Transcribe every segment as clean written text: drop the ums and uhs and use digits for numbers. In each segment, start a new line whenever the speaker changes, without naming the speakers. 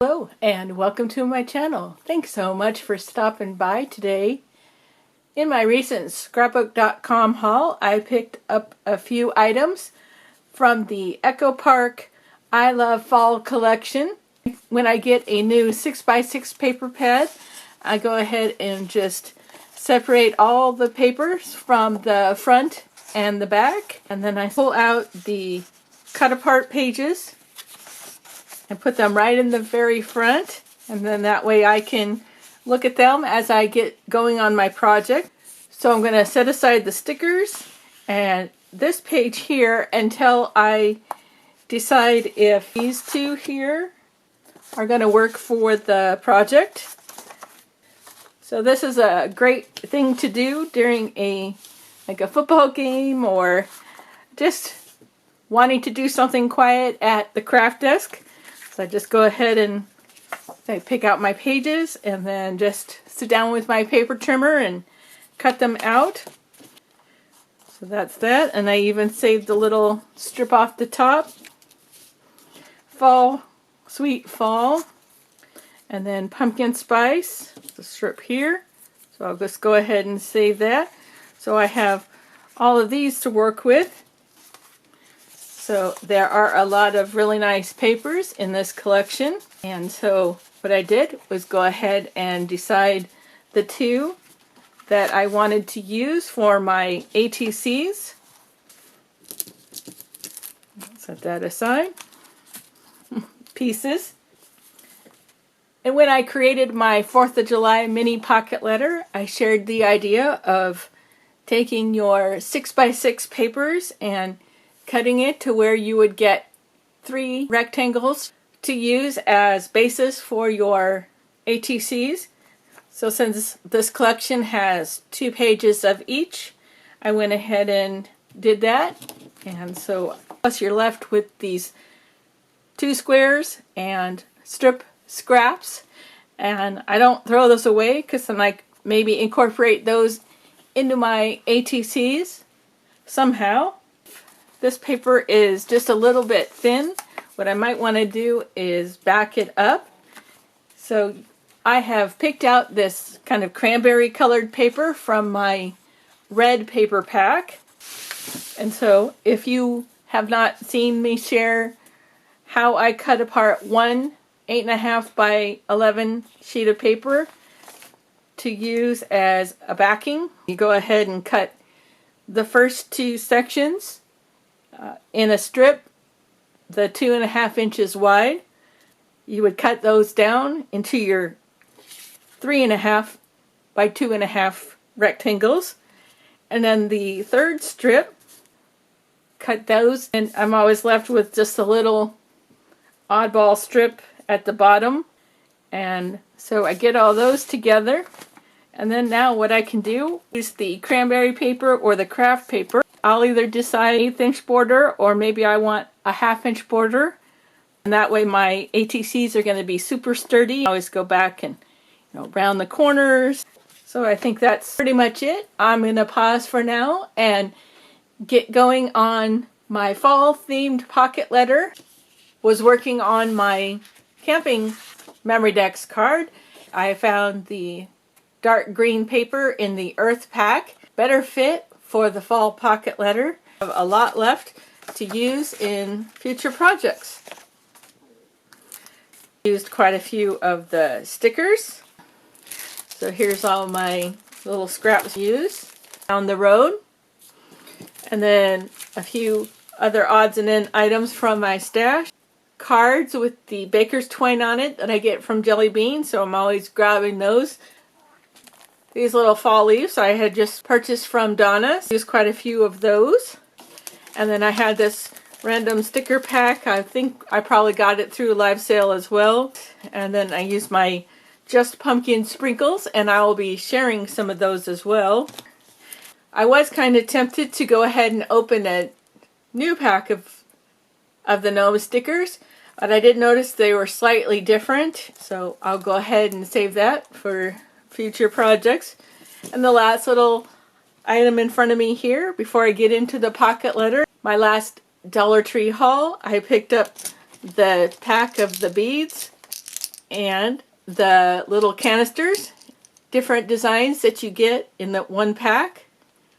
Hello and welcome to my channel. Thanks so much for stopping by today. In my recent scrapbook.com haul, I picked up a few items from the Echo Park I Love Fall collection. When I get a new 6x6 paper pad, I go ahead and just separate all the papers from the front and the back, and then I pull out the cut apart pages and put them right in the very front, and then that way I can look at them as I get going on my project. So I'm going to set aside the stickers and this page here until I decide if these two here are going to work for the project. So this is a great thing to do during a football game, or just wanting to do something quiet at the craft desk. So I just go ahead and pick out my pages and then just sit down with my paper trimmer and cut them out. So that's that, and I even saved the little strip off the top. Fall, Sweet Fall, and then Pumpkin Spice, the strip here. So I'll just go ahead and save that. So I have all of these to work with. So there are a lot of really nice papers in this collection, and so what I did was go ahead and decide the two that I wanted to use for my ATCs. Set that aside. Pieces. And when I created my 4th of July mini pocket letter, I shared the idea of taking your 6x6 papers and cutting it to where you would get 3 rectangles to use as bases for your ATCs. So since this collection has 2 pages of each, I went ahead and did that. And so plus you're left with these 2 squares and strip scraps. And I don't throw those away because then I maybe incorporate those into my ATCs somehow. This paper is just a little bit thin. What I might want to do is back it up. So I have picked out this kind of cranberry colored paper from my red paper pack. And so if you have not seen me share how I cut apart one 8.5 by 11 sheet of paper to use as a backing, you go ahead and cut the first 2 sections in a strip, the 2.5 inches wide. You would cut those down into your 3.5 by 2.5 rectangles, and then the third strip, cut those, and I'm always left with just a little oddball strip at the bottom. And so I get all those together, and then now what I can do is the cranberry paper or the craft paper. I'll either decide 1/8 inch border, or maybe I want a 1/2 inch border, and that way my ATCs are going to be super sturdy. I always go back and round the corners. So I think that's pretty much it. I'm going to pause for now and get going on my fall themed pocket letter. Was working on my camping memory decks card. I found the dark green paper in the earth pack. Better fit for the fall pocket letter. I have a lot left to use in future projects. Used quite a few of the stickers. So here's all my little scraps used down the road. And then a few other odds and end items from my stash. Cards with the baker's twine on it that I get from Jelly Bean, so I'm always grabbing those. These little fall leaves I had just purchased from Donna. Used quite a few of those. And then I had this random sticker pack. I think I probably got it through a live sale as well. And then I used my Just Pumpkin sprinkles, and I will be sharing some of those as well. I was kind of tempted to go ahead and open a new pack of the gnome stickers, but I did notice they were slightly different, so I'll go ahead and save that for future projects. And the last little item in front of me here, before I get into the pocket letter, my last Dollar Tree haul, I picked up the pack of the beads And the little canisters, different designs that you get in the one pack,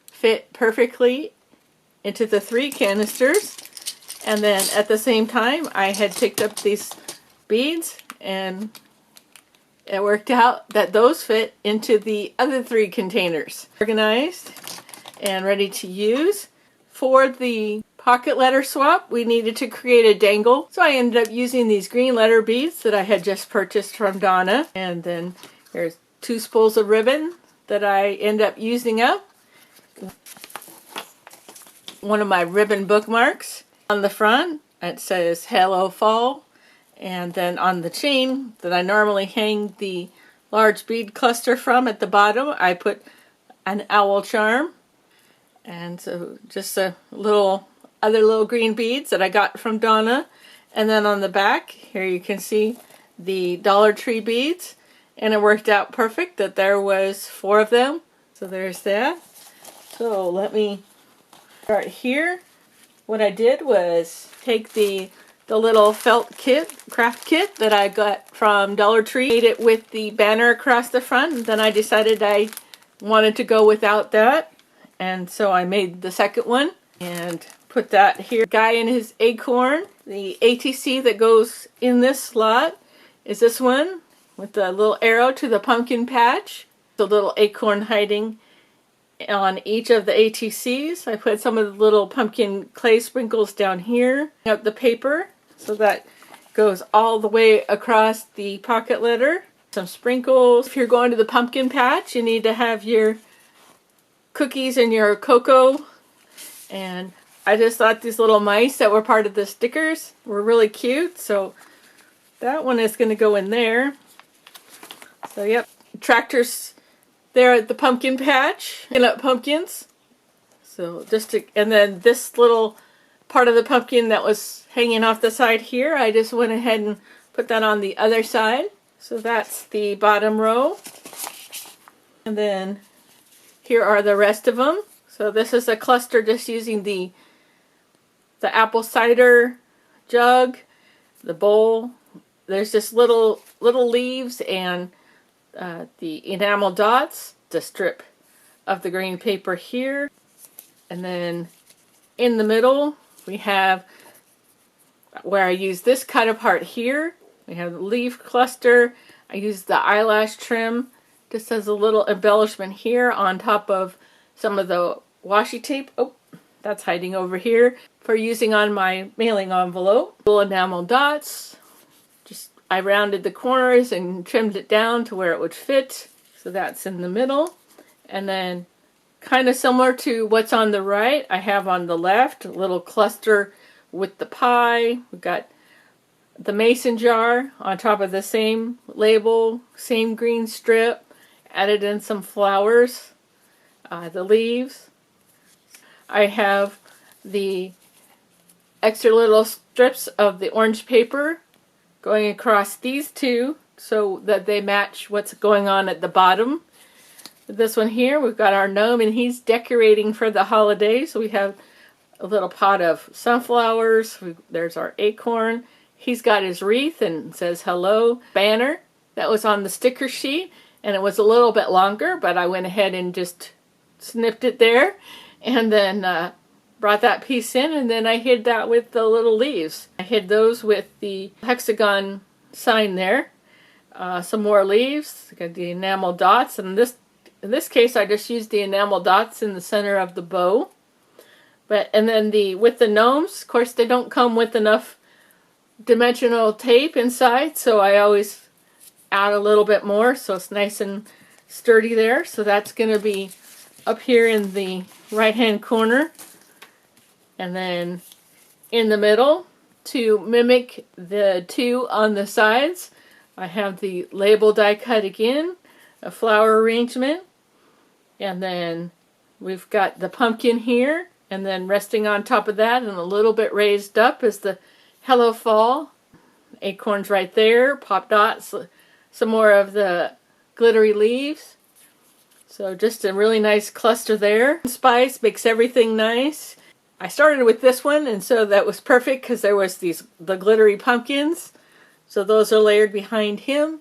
fit perfectly into the 3 canisters. And then at the same time, I had picked up these beads, and it worked out that those fit into the other 3 containers. Organized and ready to use. For the pocket letter swap, we needed to create a dangle, so I ended up using these green letter beads that I had just purchased from Donna. And then there's 2 spools of ribbon that I end up using up. One of my ribbon bookmarks. On the front, it says Hello Fall. And then on the chain that I normally hang the large bead cluster from at the bottom, I put an owl charm. And so just a little other little green beads that I got from Donna. And then on the back, here you can see the Dollar Tree beads. And it worked out perfect that there was 4 of them. So there's that. So let me start here. What I did was take the little felt kit, craft kit that I got from Dollar Tree, made it with the banner across the front, and then I decided I wanted to go without that. And so I made the second one and put that here. Guy in his acorn. The ATC that goes in this slot is this one with the little arrow to the pumpkin patch. The little acorn hiding on each of the ATCs. I put some of the little pumpkin clay sprinkles down here. Up the paper so that goes all the way across the pocket letter. Some sprinkles. If you're going to the pumpkin patch, you need to have your cookies and your cocoa. And I just thought these little mice that were part of the stickers were really cute, so that one is going to go in there. So yep, tractors there at the pumpkin patch, picking up pumpkins. So and then this little part of the pumpkin that was hanging off the side here, I just went ahead and put that on the other side. So that's the bottom row. And then here are the rest of them. So this is a cluster just using the apple cider jug, the bowl. There's just little leaves and the enamel dots, the strip of the green paper here. And then in the middle we have where I use this cut apart here. We have the leaf cluster. I use the eyelash trim just as a little embellishment here on top of some of the washi tape. Oh, that's hiding over here for using on my mailing envelope. Little enamel dots. I rounded the corners and trimmed it down to where it would fit. So that's in the middle. And then kind of similar to what's on the right, I have on the left a little cluster with the pie. We've got the mason jar on top of the same label, same green strip. Added in some flowers, the leaves. I have the extra little strips of the orange paper going across these 2 so that they match what's going on at the bottom. This one here, we've got our gnome and he's decorating for the holidays. So we have a little pot of sunflowers. There's our acorn. He's got his wreath and says hello. Banner that was on the sticker sheet. And it was a little bit longer, but I went ahead and just snipped it there. And then brought that piece in, and then I hid that with the little leaves. I hid those with the hexagon sign there. Some more leaves. Got the enamel dots. And in this case, I just used the enamel dots in the center of the bow. And then with the gnomes, of course, they don't come with enough dimensional tape inside, so I always add a little bit more so it's nice and sturdy there. So that's going to be up here in the right hand corner, and then in the middle to mimic the 2 on the sides I have the label die cut again, a flower arrangement, and then we've got the pumpkin here, and then resting on top of that and a little bit raised up is the Hello Fall. Acorns right there, pop dots, some more of the glittery leaves. So just a really nice cluster there. Spice makes everything nice. I started with this one, and so that was perfect because there was the glittery pumpkins. So those are layered behind him.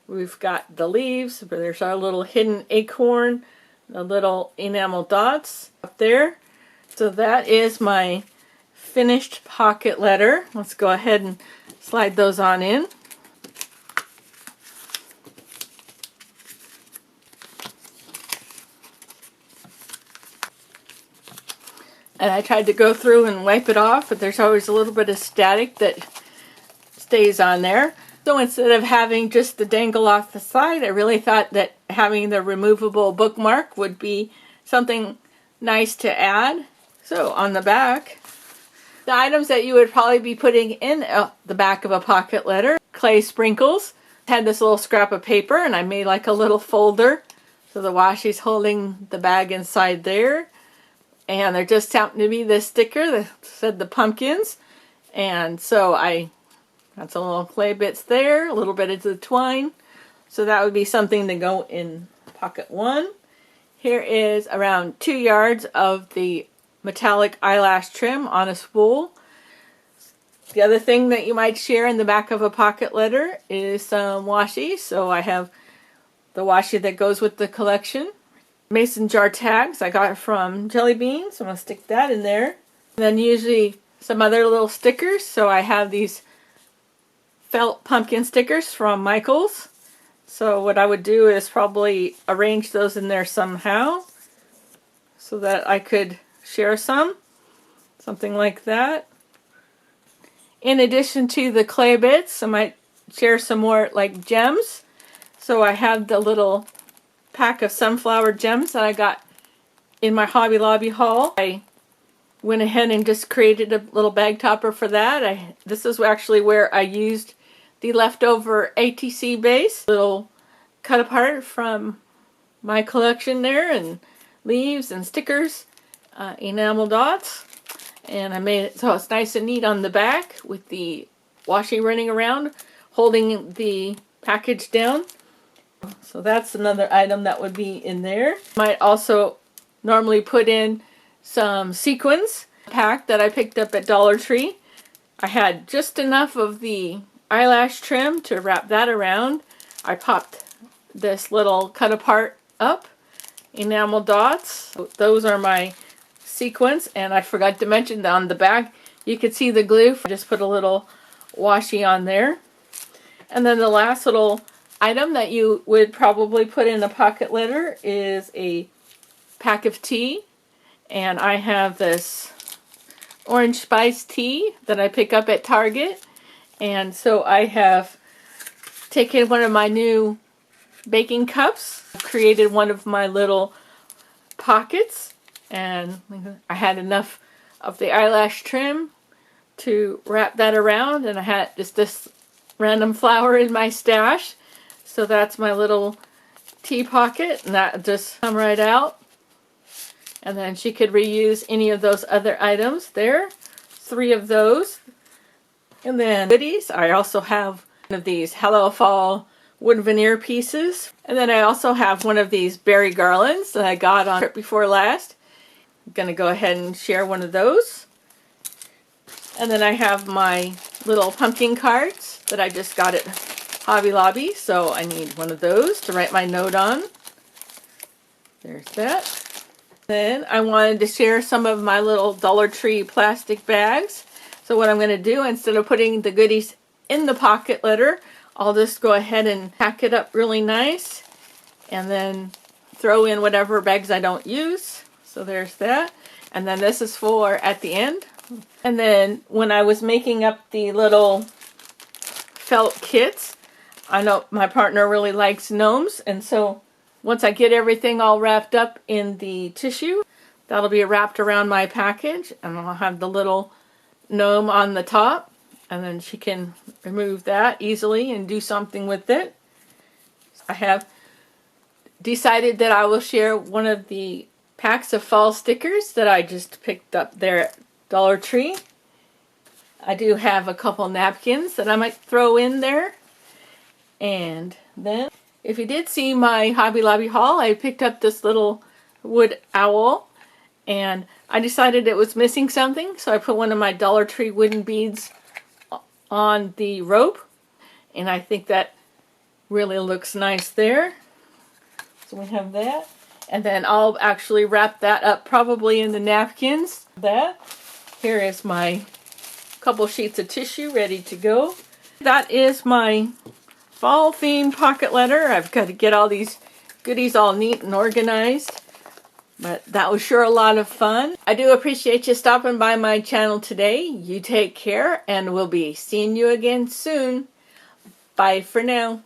We've got the leaves, but there's our little hidden acorn, the little enamel dots up there. So that is my finished pocket letter. Let's go ahead and slide those on in. And I tried to go through and wipe it off, but there's always a little bit of static that stays on there. So instead of having just the dangle off the side, I really thought that having the removable bookmark would be something nice to add. So on the back, the items that you would probably be putting in the back of a pocket letter: clay sprinkles. I had this little scrap of paper and I made like a little folder. So the washi's holding the bag inside there. And there just happened to be this sticker that said the pumpkins. And so I got some little clay bits there, a little bit of the twine. So that would be something to go in pocket one. Here is around 2 yards of the metallic eyelash trim on a spool. The other thing that you might share in the back of a pocket letter is some washi. So I have the washi that goes with the collection. Mason jar tags I got from Jelly Beans. I'm going to stick that in there. And then usually some other little stickers. So I have these felt pumpkin stickers from Michaels. So what I would do is probably arrange those in there somehow so that I could share something like that. In addition to the clay bits, I might share some more like gems. So I have the little pack of sunflower gems that I got in my Hobby Lobby haul. I went ahead and just created a little bag topper for that. This is actually where I used the leftover ATC base, little cut apart from my collection there, and leaves and stickers, enamel dots, and I made it so it's nice and neat on the back with the washi running around holding the package down. So that's another item that would be in there. Might also normally put in some sequins pack that I picked up at Dollar Tree. I had just enough of the eyelash trim to wrap that around. I popped this little cut apart up, enamel dots. So those are my sequins, and I forgot to mention that on the back you could see the glue. I just put a little washi on there. And then the last little item that you would probably put in a pocket letter is a pack of tea. And I have this orange spice tea that I pick up at Target. And so I have taken one of my new baking cups, created one of my little pockets, and I had enough of the eyelash trim to wrap that around, and I had just this random flower in my stash. So that's my little tea pocket, and that just come right out. And then she could reuse any of those other items there. 3 of those. And then goodies, I also have one of these Hello Fall wood veneer pieces. And then I also have one of these berry garlands that I got on trip before last. I'm going to go ahead and share one of those. And then I have my little pumpkin cards that I just got at Hobby Lobby. So I need one of those to write my note on. There's that. Then I wanted to share some of my little Dollar Tree plastic bags. So what I'm going to do, instead of putting the goodies in the pocket letter, I'll just go ahead and pack it up really nice and then throw in whatever bags I don't use. So there's that. And then this is for at the end. And then when I was making up the little felt kits, I know my partner really likes gnomes, and so once I get everything all wrapped up in the tissue, that'll be wrapped around my package, and I'll have the little gnome on the top, and then she can remove that easily and do something with it. I have decided that I will share one of the packs of fall stickers that I just picked up there at Dollar Tree. I do have a couple napkins that I might throw in there. And then, if you did see my Hobby Lobby haul, I picked up this little wood owl, and I decided it was missing something, so I put one of my Dollar Tree wooden beads on the rope. And I think that really looks nice there. So we have that. And then I'll actually wrap that up probably in the napkins. Here is my couple sheets of tissue ready to go. That is my fall theme pocket letter. I've got to get all these goodies all neat and organized. But that was sure a lot of fun. I do appreciate you stopping by my channel today. You take care, and we'll be seeing you again soon. Bye for now.